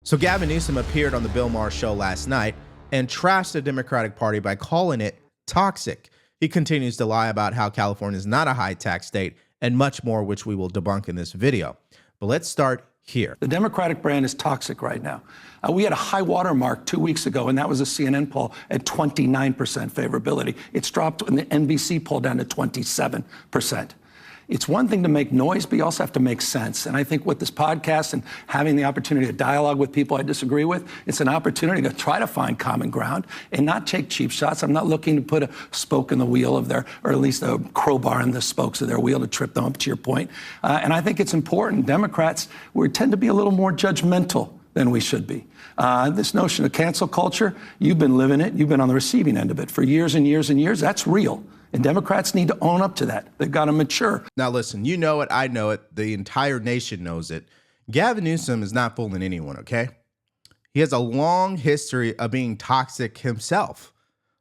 So Gavin Newsom appeared on the Bill Maher show last night and trashed the Democratic Party by calling it toxic. He continues to lie about how California is not a high tax state and much more, which we will debunk in this video. But let's start here. The Democratic brand is toxic right now. We had a high water mark 2 weeks ago, and that was a CNN poll at 29% favorability. It's dropped in the NBC poll down to 27%. It's one thing to make noise, but you also have to make sense. And I think with this podcast and having the opportunity to dialogue with people I disagree with, it's an opportunity to try to find common ground and not take cheap shots. I'm not looking to put a spoke in the wheel of their, or at least a crowbar in the spokes of their wheel to trip them up, to your point. And I think it's important. Democrats, we tend to be a little more judgmental than we should be. This notion of cancel culture, you've been living it. You've been on the receiving end of it for years and years and years. That's real. And Democrats need to own up to that. They've got to mature. Now, listen, you know it. I know it. The entire nation knows it. Gavin Newsom is not fooling anyone, okay? He has a long history of being toxic himself.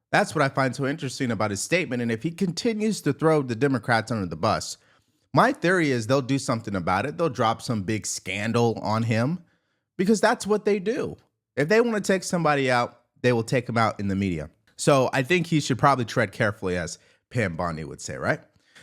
That's what I find so interesting about his statement. And if he continues to throw the Democrats under the bus, my theory is they'll do something about it. They'll drop some big scandal on him because that's what they do. If they want to take somebody out, they will take them out in the media. So I think he should probably tread carefully, as Pam Bondi would say, right?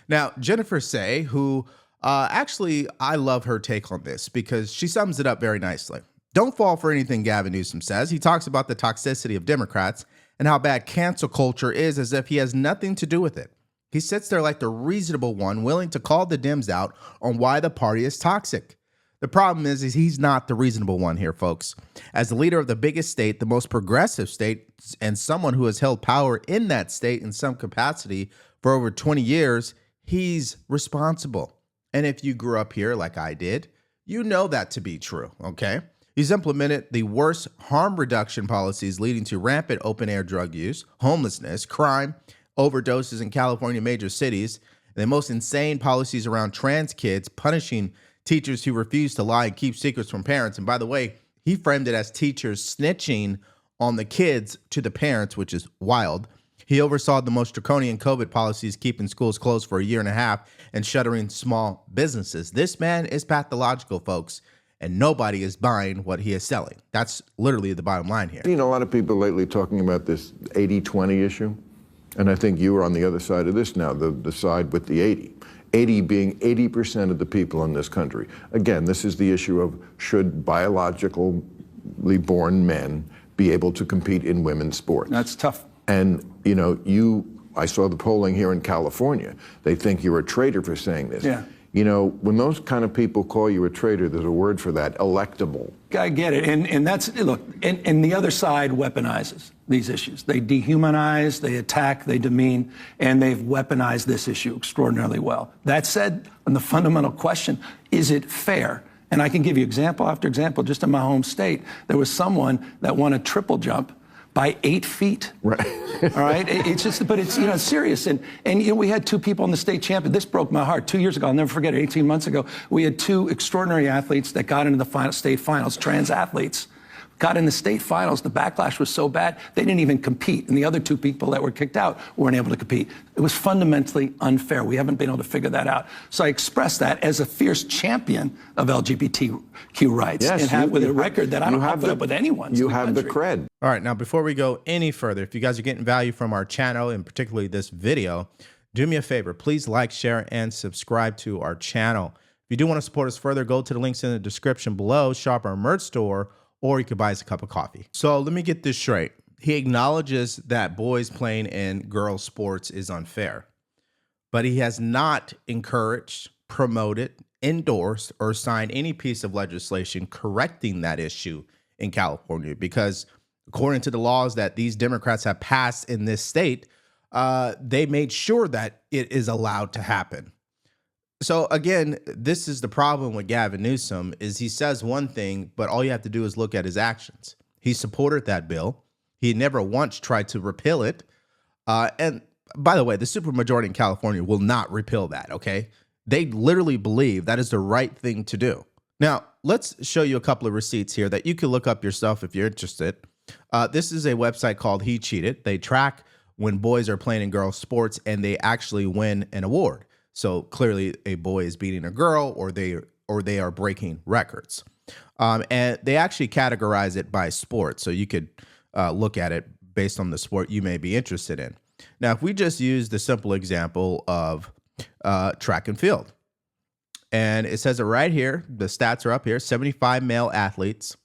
Now, Jennifer Say, who actually, I love her take on this because she sums it up very nicely. Don't fall for anything Gavin Newsom says. He talks about the toxicity of Democrats and how bad cancel culture is as if he has nothing to do with it. He sits there like the reasonable one, willing to call the Dems out on why the party is toxic. The problem is he's not the reasonable one here, folks. As the leader of the biggest state, the most progressive state, and someone who has held power in that state in some capacity for over 20 years, he's responsible. And if you grew up here like I did, you know that to be true, okay? He's implemented the worst harm reduction policies leading to rampant open-air drug use, homelessness, crime, overdoses in California major cities, and the most insane policies around trans kids, punishing teachers who refuse to lie and keep secrets from parents. And by the way, he framed it as teachers snitching on the kids to the parents, which is wild. He oversaw the most draconian COVID policies, keeping schools closed for a year and a half and shuttering small businesses. This man is pathological, folks, and nobody is buying what he is selling. That's literally the bottom line here. You know, a lot of people lately talking about this 80-20 issue, and I think you are on the other side of this now, the side with the 80. 80 being 80% of the people in this country. Again, this is the issue of should biologically born men be able to compete in women's sports? That's tough. And, you know, I saw the polling here in California. They think you're a traitor for saying this. Yeah. You know, when those kind of people call you a traitor, there's a word for that, electable. I get it. And that's, look, and the other side weaponizes these issues. They dehumanize, they attack, they demean, and they've weaponized this issue extraordinarily well. That said, on the fundamental question, is it fair? And I can give you example after example. Just in my home state, there was someone that won a triple jump by 8 feet. Right. All right. It's just, but it's, you know, serious. And you know, we had two people in the state champion. This broke my heart. 2 years ago, I'll never forget it. 18 months ago, we had two extraordinary athletes that got into the state finals, trans athletes. Got in the state finals. The backlash was so bad, they didn't even compete. And the other two people that were kicked out weren't able to compete. It was fundamentally unfair. We haven't been able to figure that out. So I express that as a fierce champion of LGBTQ rights, yes, and with a record that I don't have put up with anyone. You have the cred. All right, now before we go any further, if you guys are getting value from our channel, and particularly this video, do me a favor. Please like, share, and subscribe to our channel. If you do want to support us further, go to the links in the description below, shop our merch store, or you could buy us a cup of coffee. So let me get this straight. He acknowledges that boys playing in girls' sports is unfair, but he has not encouraged, promoted, endorsed, or signed any piece of legislation correcting that issue in California, because according to the laws that these Democrats have passed in this state, they made sure that it is allowed to happen. So again, this is the problem with Gavin Newsom, is he says one thing, but all you have to do is look at his actions. He supported that bill. He never once tried to repeal it. And by the way, the supermajority in California will not repeal that, okay? They literally believe that is the right thing to do. Now, let's show you a couple of receipts here that you can look up yourself if you're interested. This is a website called He Cheated. They track when boys are playing in girls' sports and they actually win an award. So clearly a boy is beating a girl, or they are breaking records. And they actually categorize it by sport. So you could look at it based on the sport you may be interested in. Now, if we just use the simple example of track and field, and it says it right here, the stats are up here, 75 male athletes,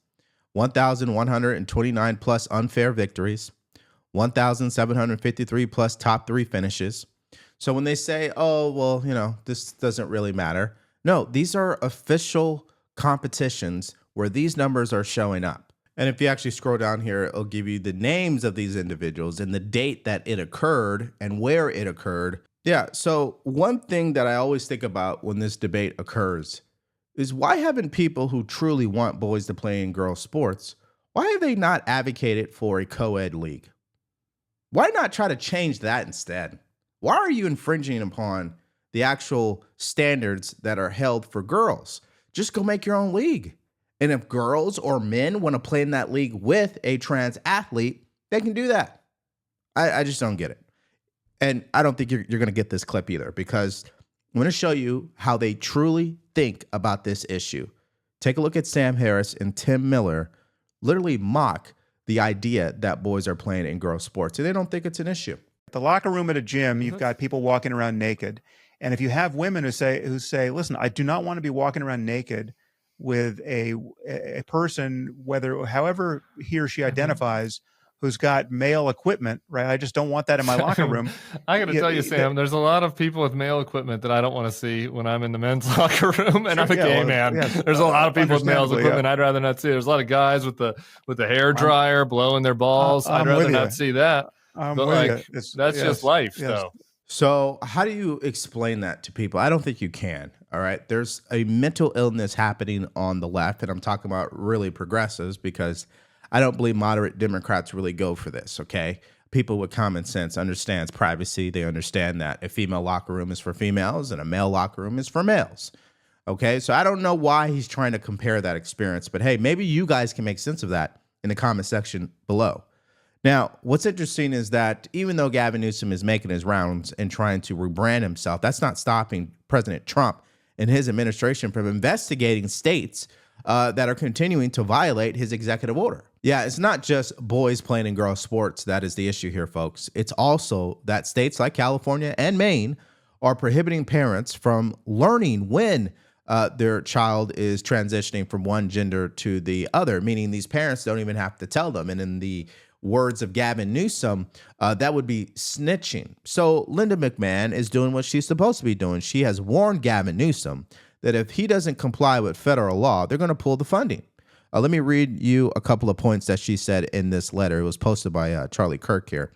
1,129 plus unfair victories, 1,753 plus top 3 finishes. So when they say, oh, well, this doesn't really matter. No, these are official competitions where these numbers are showing up. And if you actually scroll down here, it'll give you the names of these individuals and the date that it occurred and where it occurred. Yeah, so one thing that I always think about when this debate occurs is why haven't people who truly want boys to play in girls' sports, why have they not advocated for a co-ed league? Why not try to change that instead? Why are you infringing upon the actual standards that are held for girls? Just go make your own league. And if girls or men want to play in that league with a trans athlete, they can do that. I just don't get it. And I don't think you're going to get this clip either, because I'm going to show you how they truly think about this issue. Take a look at Sam Harris and Tim Miller literally mock the idea that boys are playing in girls' sports, and they don't think it's an issue. The locker room at a gym, you've got people walking around naked. And if you have women who say, listen, I do not want to be walking around naked with a person, however he or she identifies, who's got male equipment, right? I just don't want that in my locker room. I got to tell you, Sam, there's a lot of people with male equipment that I don't want to see when I'm in the men's locker room, and I'm a gay man. There's a lot of people with male's equipment I'd rather not see. There's a lot of guys with the hair dryer blowing their balls. I'd rather not see that. But that's just life, though. So how do you explain that to people? I don't think you can. All right. There's a mental illness happening on the left, and I'm talking about really progressives, because I don't believe moderate Democrats really go for this. Okay. People with common sense understands privacy. They understand that a female locker room is for females and a male locker room is for males. Okay. So I don't know why he's trying to compare that experience, but hey, maybe you guys can make sense of that in the comment section below. Now, what's interesting is that even though Gavin Newsom is making his rounds and trying to rebrand himself, that's not stopping President Trump and his administration from investigating states that are continuing to violate his executive order. Yeah, it's not just boys playing in girls' sports that is the issue here, folks. It's also that states like California and Maine are prohibiting parents from learning when their child is transitioning from one gender to the other, meaning these parents don't even have to tell them. And in the words of Gavin Newsom, that would be snitching. So Linda McMahon is doing what she's supposed to be doing. She has warned Gavin Newsom that if he doesn't comply with federal law, they're going to pull the funding. Let me read you a couple of points that she said in this letter. It was posted by Charlie Kirk here.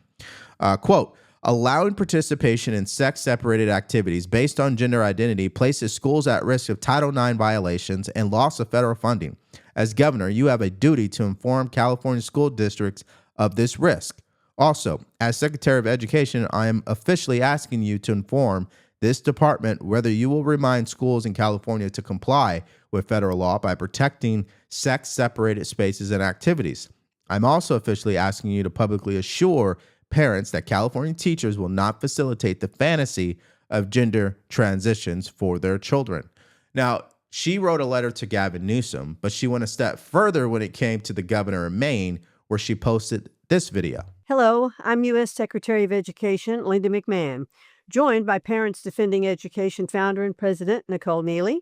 Quote, allowing participation in sex-separated activities based on gender identity places schools at risk of Title IX violations and loss of federal funding. As governor, you have a duty to inform California school districts of this risk. Also, as Secretary of Education, I am officially asking you to inform this department whether you will remind schools in California to comply with federal law by protecting sex-separated spaces and activities. I'm also officially asking you to publicly assure parents that California teachers will not facilitate the fantasy of gender transitions for their children. Now, she wrote a letter to Gavin Newsom, but she went a step further when it came to the governor of Maine, where she posted this video. Hello, I'm U.S. Secretary of Education Linda McMahon, joined by Parents Defending Education founder and president Nicole Neely.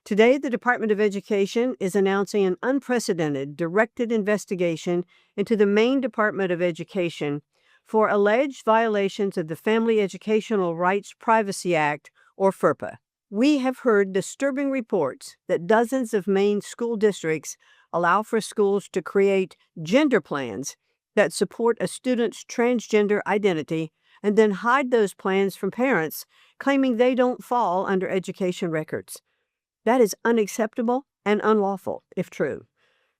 Today, the Department of Education is announcing an unprecedented directed investigation into the Maine Department of Education for alleged violations of the Family Educational Rights Privacy Act, or FERPA. We have heard disturbing reports that dozens of Maine school districts allow for schools to create gender plans that support a student's transgender identity and then hide those plans from parents, claiming they don't fall under education records. That is unacceptable and unlawful, if true.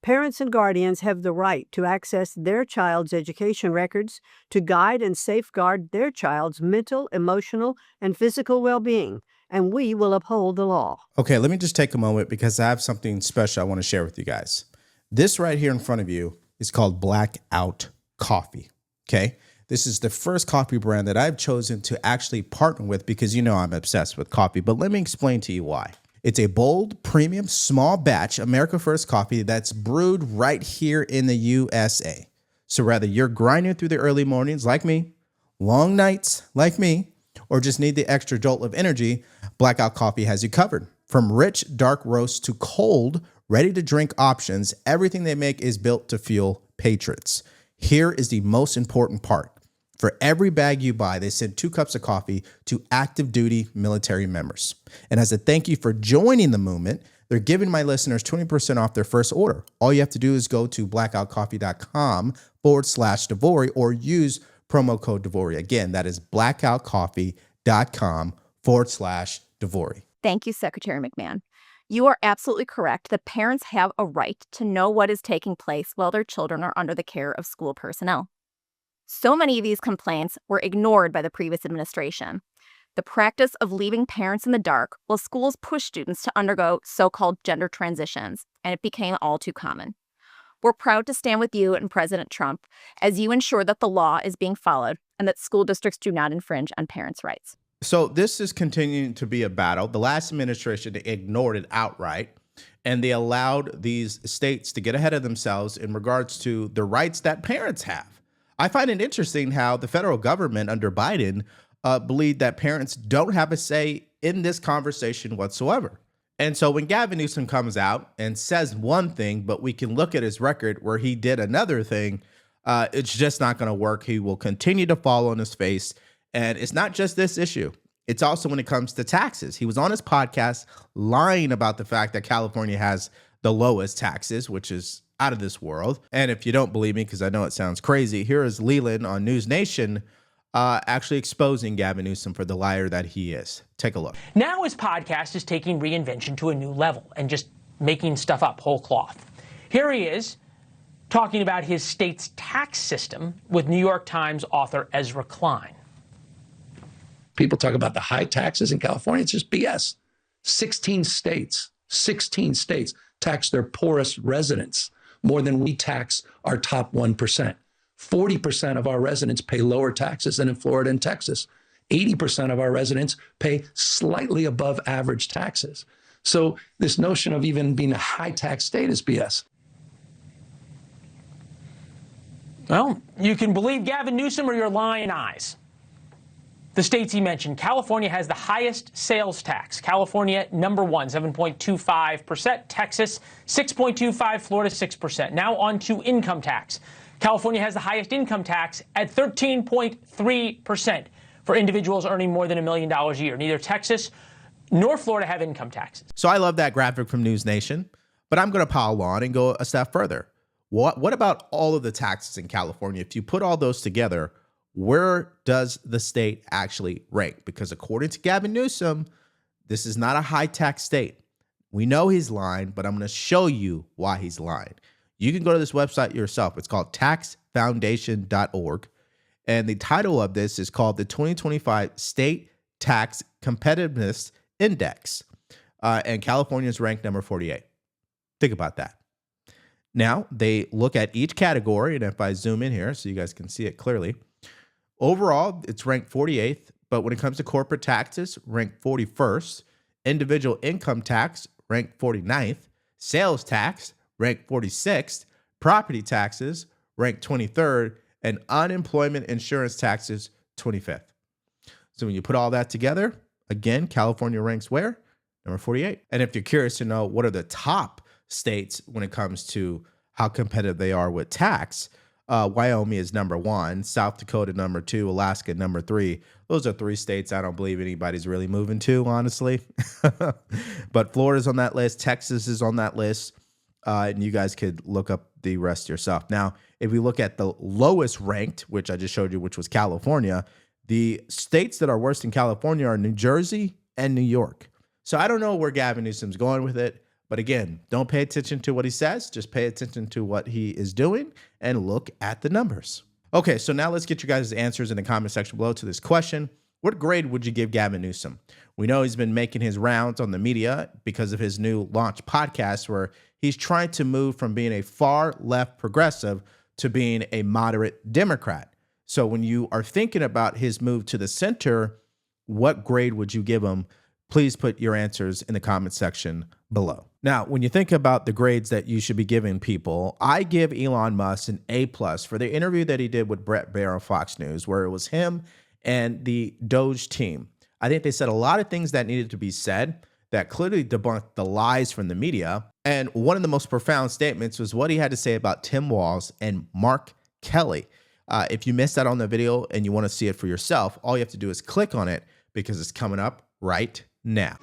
Parents and guardians have the right to access their child's education records to guide and safeguard their child's mental, emotional, and physical well-being, and we will uphold the law. Okay, let me just take a moment because I have something special I want to share with you guys. This right here in front of you is called Blackout Coffee, okay? This is the first coffee brand that I've chosen to actually partner with because you know I'm obsessed with coffee, but let me explain to you why. It's a bold, premium, small batch America First coffee that's brewed right here in the USA. So whether you're grinding through the early mornings like me, long nights like me, or just need the extra jolt of energy, Blackout Coffee has you covered. From rich, dark roasts to cold, ready-to-drink options, everything they make is built to fuel patriots. Here is the most important part. For every bag you buy, they send 2 cups of coffee to active duty military members. And as a thank you for joining the movement, they're giving my listeners 20% off their first order. All you have to do is go to blackoutcoffee.com/Devori or use promo code Devori. Again, that is blackoutcoffee.com/Devori. Thank you, Secretary McMahon. You are absolutely correct that parents have a right to know what is taking place while their children are under the care of school personnel. So many of these complaints were ignored by the previous administration. The practice of leaving parents in the dark while schools push students to undergo so-called gender transitions, and it became all too common. We're proud to stand with you and President Trump as you ensure that the law is being followed and that school districts do not infringe on parents' rights. So this is continuing to be a battle. The last administration ignored it outright, and they allowed these states to get ahead of themselves in regards to the rights that parents have. I find it interesting how the federal government under Biden believed that parents don't have a say in this conversation whatsoever. And so when Gavin Newsom comes out and says one thing, but we can look at his record where he did another thing, it's just not going to work. He will continue to fall on his face. And it's not just this issue. It's also when it comes to taxes. He was on his podcast lying about the fact that California has the lowest taxes, which is out of this world. And if you don't believe me, because I know it sounds crazy, here is Leland on News Nation actually exposing Gavin Newsom for the liar that he is. Take a look. Now his podcast is taking reinvention to a new level and just making stuff up whole cloth. Here he is talking about his state's tax system with New York Times author Ezra Klein. People talk about the high taxes in California. It's just BS. 16 states tax their poorest residents more than we tax our top 1%. 40% of our residents pay lower taxes than in Florida and Texas. 80% of our residents pay slightly above average taxes. So this notion of even being a high tax state is BS. Well, you can believe Gavin Newsom or your lying eyes. The states he mentioned, California has the highest sales tax. California, number 1, 7.25%. Texas, 6.25%. Florida, 6%. Now on to income tax. California has the highest income tax at 13.3% for individuals earning more than $1 million a year. Neither Texas nor Florida have income taxes. So I love that graphic from News Nation, but I'm going to pile on and go a step further. What about all of the taxes in California? If you put all those together, where does the state actually rank? Because according to Gavin Newsom, this is not a high tax state. We know he's lying, but I'm going to show you why he's lying. You can go to this website yourself. It's called taxfoundation.org. And the title of this is called the 2025 State Tax Competitiveness Index. And California is ranked number 48. Think about that. Now, they look at each category. And if I zoom in here so you guys can see it clearly, overall, it's ranked 48th. But when it comes to corporate taxes, ranked 41st. Individual income tax, ranked 49th. Sales tax, ranked 46th. Property taxes, ranked 23rd. And unemployment insurance taxes, 25th. So when you put all that together, again, California ranks where? Number 48. And if you're curious to know what are the top states when it comes to how competitive they are with tax, Wyoming is number 1, South Dakota number 2, Alaska number 3. Those are 3 states I don't believe anybody's really moving to, honestly. But Florida's on that list. Texas is on that list. And you guys could look up the rest yourself. Now, if we look at the lowest ranked, which I just showed you, which was California, the states that are worse than California are New Jersey and New York. So I don't know where Gavin Newsom's going with it. But again, don't pay attention to what he says. Just pay attention to what he is doing and look at the numbers. Okay, so now let's get you guys' answers in the comment section below to this question. What grade would you give Gavin Newsom? We know he's been making his rounds on the media because of his new launch podcast where he's trying to move from being a far left progressive to being a moderate Democrat. So when you are thinking about his move to the center, what grade would you give him Please put your answers in the comment section below. Now, when you think about the grades that you should be giving people, I give Elon Musk an A+ for the interview that he did with Brett Baier on Fox News, where it was him and the Doge team. I think they said a lot of things that needed to be said that clearly debunked the lies from the media. And one of the most profound statements was what he had to say about Tim Walz and Mark Kelly. If you missed that on the video and you want to see it for yourself, all you have to do is click on it because it's coming up right now.